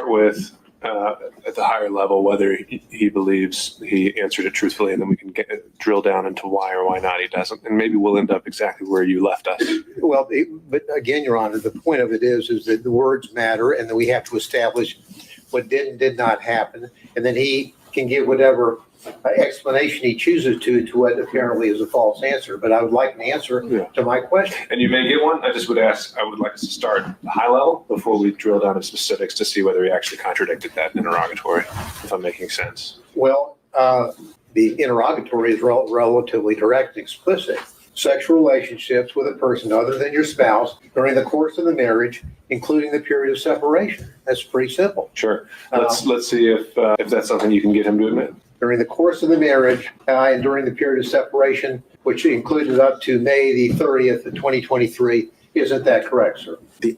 start with, at the higher level, whether he believes he answered it truthfully, and then we can drill down into why or why not he doesn't. And maybe we'll end up exactly where you left us. Well, but again, Your Honor, the point of it is that the words matter, and that we have to establish what did and did not happen. And then he can give whatever explanation he chooses to what apparently is a false answer. But I would like an answer to my question. And you may get one. I would like us to start high level before we drill down to specifics to see whether he actually contradicted that interrogatory, if I'm making sense. Well, the interrogatory is relatively direct and explicit. Sexual relationships with a person other than your spouse during the course of the marriage, including the period of separation. That's pretty simple. Sure. Let's see if that's something you can get him to admit. During the course of the marriage and during the period of separation, which included up to May the 30th of 2023. Isn't that correct, sir?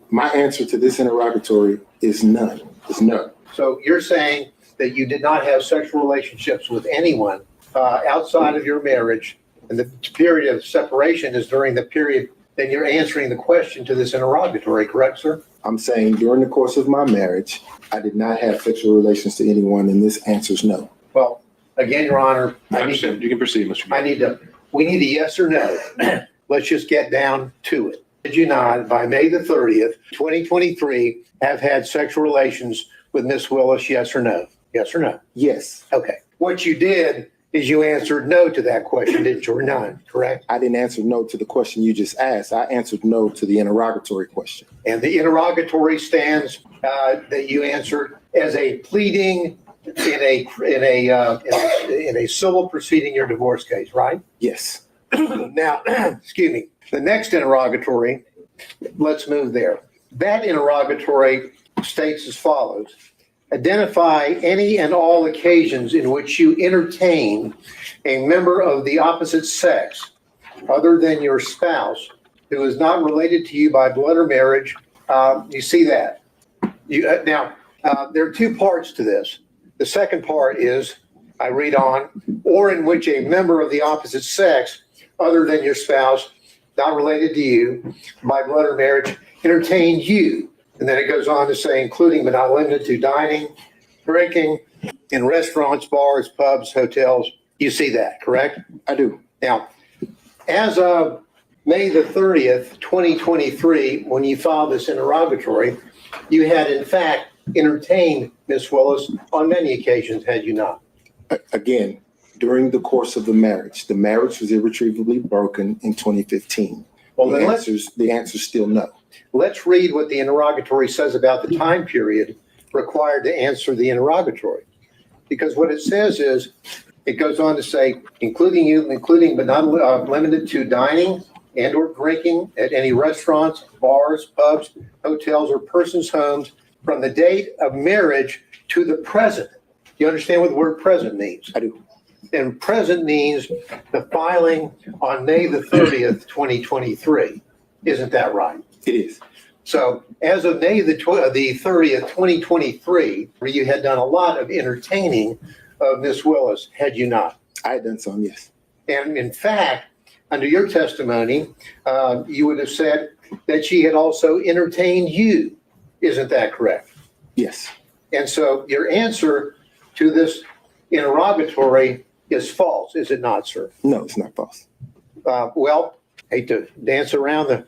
My answer to this interrogatory is none. It's no. So you're saying that you did not have sexual relationships with anyone outside of your marriage, and the period of separation is during the period, then you're answering the question to this interrogatory, correct, sir? I'm saying during the course of my marriage, I did not have sexual relations to anyone, and this answer's no. Well, again, Your Honor, You can proceed, Mr. We need a yes or no. Let's just get down to it. Did you not, by May the 30th, 2023, have had sexual relations with Miss Willis, yes or no? Yes or no? Yes. Okay. What you did is you answered no to that question, didn't you, or none, correct? I didn't answer no to the question you just asked. I answered no to the interrogatory question. And the interrogatory stands that you answered as a pleading in a civil proceeding, your divorce case, right? Yes. Now, excuse me, the next interrogatory, let's move there. That interrogatory states as follows. Identify any and all occasions in which you entertain a member of the opposite sex other than your spouse who is not related to you by blood or marriage. You see that? Now, there are two parts to this. The second part is, I read on, or in which a member of the opposite sex other than your spouse, not related to you by blood or marriage, entertained you. And then it goes on to say, including but not limited to dining, drinking, in restaurants, bars, pubs, hotels. You see that, correct? I do. Now, as of May the 30th, 2023, when you filed this interrogatory, you had, in fact, entertained Miss Willis on many occasions, had you not? Again, during the course of the marriage was irretrievably broken in 2015. Well, the answer's still no. Let's read what the interrogatory says about the time period required to answer the interrogatory. Because what it says is, it goes on to say, including but not limited to dining and or drinking at any restaurants, bars, pubs, hotels, or persons' homes from the date of marriage to the present. You understand what the word present means? I do. And present means the filing on May the 30th, 2023. Isn't that right? It is. So as of May the 30th, 2023, where you had done a lot of entertaining of Miss Willis, had you not? I had done some, yes. And in fact, under your testimony, you would have said that she had also entertained you. Isn't that correct? Yes. And so your answer to this interrogatory is false, is it not, sir? No, it's not false. Well, hate to dance around the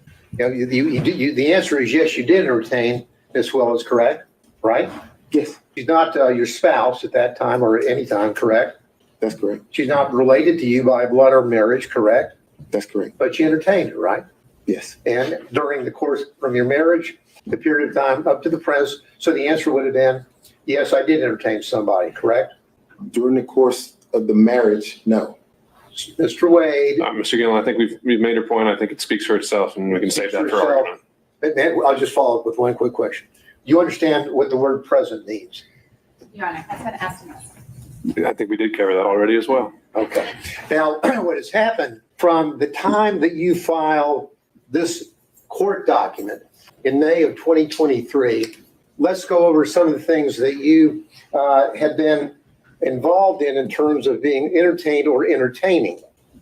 answer is yes, you did entertain Miss Willis, correct? Right? Yes. She's not your spouse at that time or any time, correct? That's correct. She's not related to you by blood or marriage, correct? That's correct. But you entertained her, right? Yes. And during the course from your marriage, the period of time up to the present, so the answer would have been, yes, I did entertain somebody, correct? During the course of the marriage, no. Mr. Wade. Mr. Gillen, I think we've made your point. I think it speaks for itself, and we can save that for argument. I'll just follow up with one quick question. You understand what the word present means? Your Honor, I said estimate. I think we did cover that already as well. Okay. Now, what has happened from the time that you file this court document in May of 2023, let's go over some of the things that you had been involved in terms of being entertained or entertaining.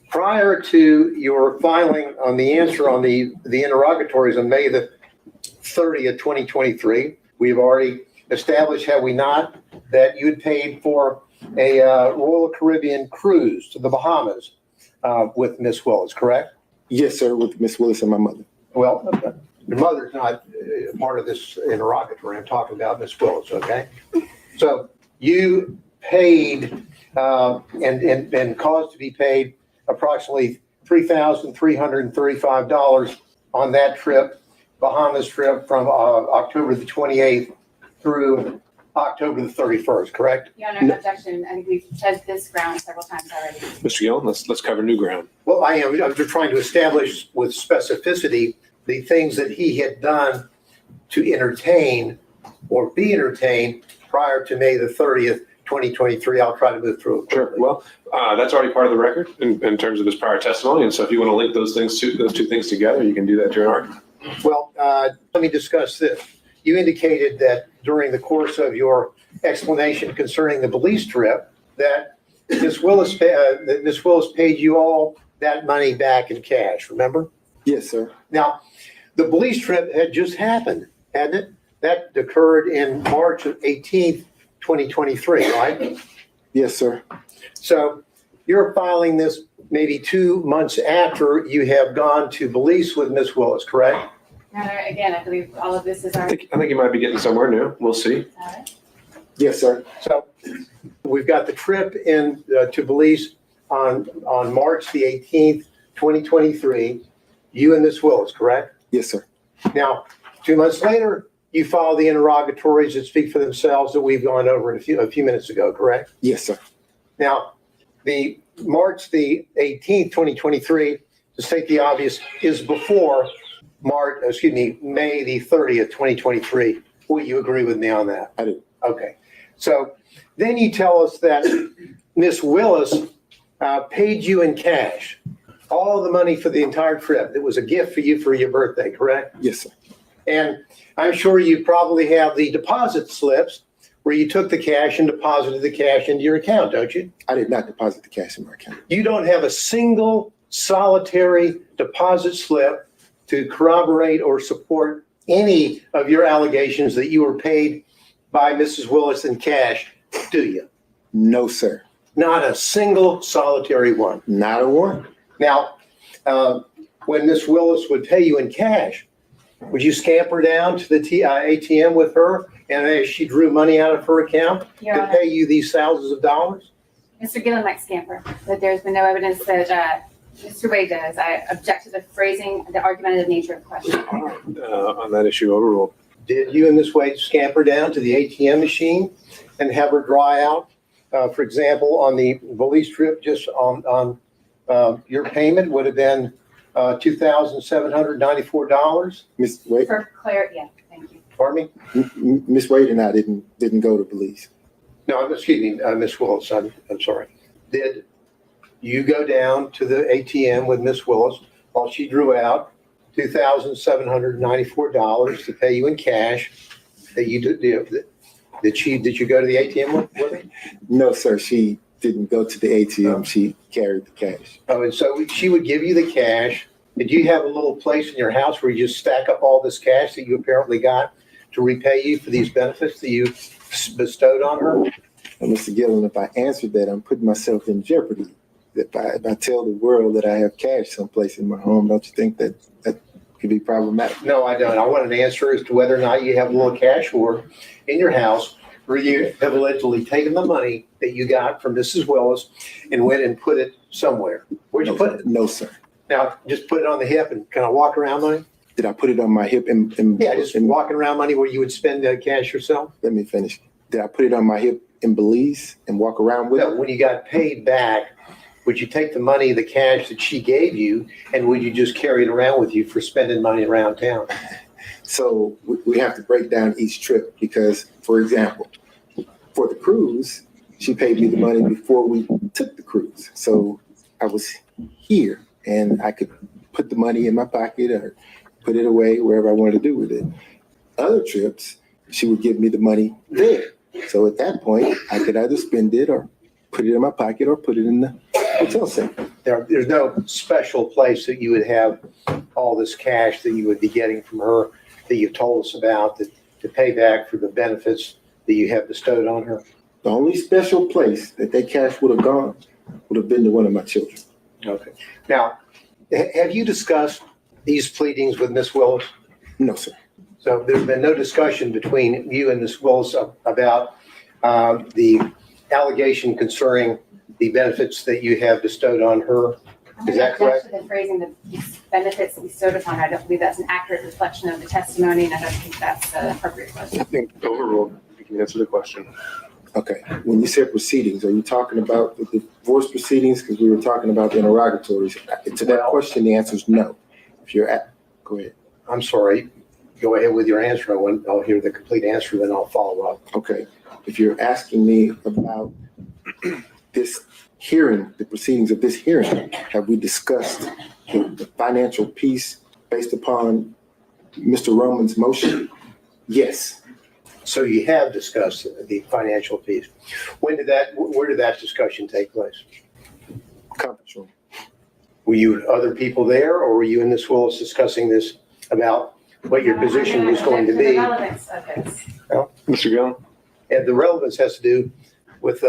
Prior to your filing on the answer on the interrogatories on May the 30th, 2023, we've already established, have we not, that you had paid for a Royal Caribbean cruise to the Bahamas with Miss Willis, correct? Yes, sir, with Miss Willis and my mother. Well, your mother's not part of this interrogatory. I'm talking about Miss Willis, okay? So you paid and caused to be paid approximately $3,335 on that trip, Bahamas trip from October the 28th through October the 31st, correct? Your Honor, objection. I think we've touched this ground several times already. Mr. Gillen, let's cover new ground. Well, I'm just trying to establish with specificity the things that he had done to entertain or be entertained prior to May the 30th, 2023. I'll try to move through it. Sure. Well, that's already part of the record in terms of his prior testimony. And so if you want to link those two things together, you can do that during argument. Well, let me discuss this. You indicated that during the course of your explanation concerning the Belize trip, that Ms. Willis paid you all that money back in cash, remember? Yes, sir. Now, the Belize trip had just happened, hadn't it? That occurred in March of 18th, 2023, right? Yes, sir. So you're filing this maybe 2 months after you have gone to Belize with Ms. Willis, correct? Your Honor, again, I believe all of this is I already. think you might be getting somewhere new. We'll see. Yes, sir. So we've got the trip in to Belize on March the 18th, 2023. You and Ms. Willis, correct? Yes, sir. Now, 2 months later, you file the interrogatories that speak for themselves that we've gone over a few minutes ago, correct? Yes, sir. Now, the March the 18th, 2023, to state the obvious, is before May the 30th, 2023. Will you agree with me on that? I do. Okay. So then you tell us that Miss Willis paid you in cash all the money for the entire trip. It was a gift for you for your birthday, correct? Yes, sir. And I'm sure you probably have the deposit slips where you took the cash and deposited the cash into your account, don't you? I did not deposit the cash in my account. You don't have a single solitary deposit slip to corroborate or support any of your allegations that you were paid by Mrs. Willis in cash, do you? No, sir. Not a single solitary one. Not a one. Now, when Miss Willis would pay you in cash, would you scamper down to the ATM with her and she drew money out of her account Your to Honor, pay you these thousands of dollars? Mr. Gillen might scamper, but there's been no evidence that Mr. Wade does. I object to the phrasing, the argumentative nature of the question. On that issue, overruled. Did you and Miss Wade scamper down to the ATM machine and have her draw out? For example, on the Belize trip, just on your payment would have been $2,794. Miss Wade, For clarity, yeah, thank you. Pardon me? Miss Wade and I didn't go to Belize. No, excuse me, Miss Willis. I'm sorry. Did you go down to the ATM with Miss Willis while she drew out $2,794 to pay you in cash? That you did you go to the ATM with her? No, sir. She didn't go to the ATM. She carried the cash. Oh, and so she would give you the cash. Did you have a little place in your house where you just stack up all this cash that you apparently got to repay you for these benefits that you bestowed on her? And Mr. Gillen, if I answered that, I'm putting myself in jeopardy. If I tell the world that I have cash someplace in my home, don't you think that could be problematic? No, I don't. I want an answer as to whether or not you have a little cash hoard in your house where you have allegedly taken the money that you got from Mrs. Willis and went and put it somewhere. Where'd you put it? No, sir. Now, just put it on the hip and kind of walk around money? Did I put it on my hip and Yeah, just walking around money where you would spend cash yourself? let me finish. Did I put it on my hip in Belize and walk around with No, it? when you got paid back, would you take the money, the cash that she gave you, and would you just carry it around with you for spending money around town? So we have to break down each trip because, for example, for the cruise, she paid me the money before we took the cruise. So I was here and I could put the money in my pocket or put it away wherever I wanted to do with it. Other trips, she would give me the money there. So at that point, I could either spend it or put it in my pocket or put it in the hotel safe. There's no special place that you would have all this cash that you would be getting from her that you've told us about to pay back for the benefits that you have bestowed on her? The only special place that cash would have gone would have been to one of my children. Okay. Now, have you discussed these pleadings with Ms. Willis? No, sir. So there's been no discussion between you and Ms. Willis about the allegation concerning the benefits that you have bestowed on her? Is that correct? I'm going to object to the phrasing, the benefits bestowed upon. I don't believe that's an accurate reflection of the testimony, and I don't think that's the appropriate question. I think overruled. You can answer the question. Okay. When you said proceedings, are you talking about the divorce proceedings? Because we were talking about the interrogatories. To that question, the answer is no. If you're at, go ahead. I'm sorry. Go ahead with your answer. I'll hear the complete answer, then I'll follow up. Okay. If you're asking me about this hearing, the proceedings of this hearing, have we discussed the financial piece based upon Mr. Roman's motion? Yes. So you have discussed the financial piece. Where did that discussion take place? Conference room. Were you other people there, or were you and Ms. Willis discussing this about what your position was going to The be? relevance of this. Mr. Gillon? And the relevance has to do with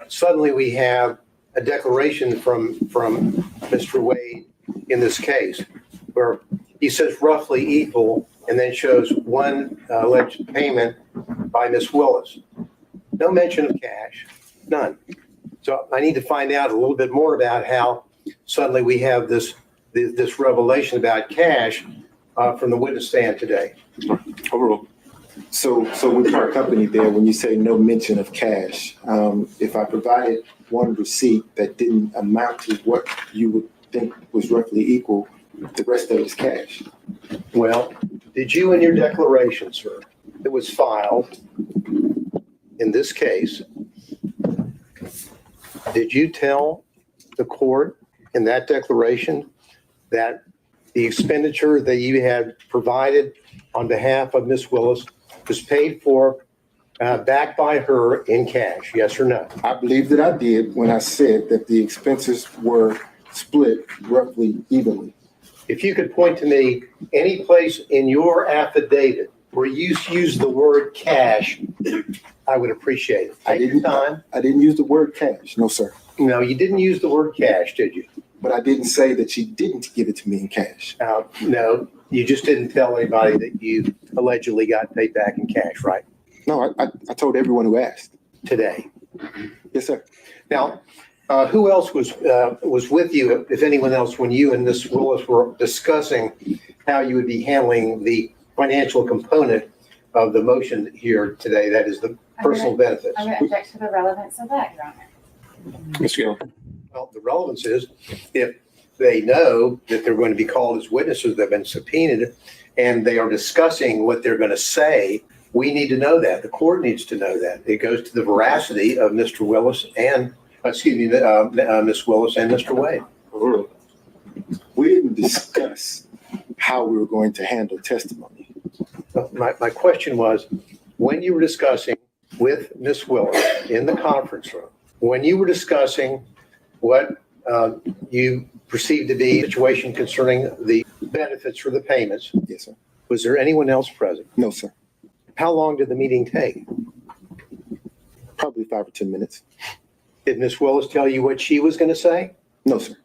suddenly we have a declaration from Mr. Wade in this case where he says roughly equal and then shows one alleged payment by Ms. Willis. No mention of cash, none. So I need to find out a little bit more about how suddenly we have this revelation about cash from the witness stand today. Overruled. So we part company there when you say no mention of cash. If I provided one receipt that didn't amount to what you would think was roughly equal, the rest of it is cash. Well, did you in your declaration, sir, that was filed in this case, did you tell the court in that declaration that the expenditure that you had provided on behalf of Ms. Willis was paid for back by her in cash, yes or no? I believe that I did when I said that the expenses were split roughly evenly. If you could point to me any place in your affidavit where you use the word cash, I would appreciate it. Take your time. I didn't use the word cash. No, sir. No, you didn't use the word cash, did you? But I didn't say that she didn't give it to me in cash. No, you just didn't tell anybody that you allegedly got paid back in cash, right? No, I told everyone who asked. Today. Yes, sir. Now, who else was with you, if anyone else, when you and Ms. Willis were discussing how you would be handling the financial component of the motion here today, that is the personal benefits? I'm going to object to the relevance of that, Your Honor. Mr. Gillon? Well, the relevance is if they know that they're going to be called as witnesses, they've been subpoenaed, and they are discussing what they're going to say, we need to know that. The court needs to know that. It goes to the veracity of Mr. Willis and, Ms. Willis and Mr. Wade. Overruled. We didn't discuss how we were going to handle testimony. My question was, when you were discussing with Ms. Willis in the conference room, when you were discussing what you perceived to be a situation concerning the benefits for the payments, Yes, sir. was there anyone else present? No, sir. How long did the meeting take? Probably 5 or 10 minutes. Did Ms. Willis tell you what she was going to say? No, sir.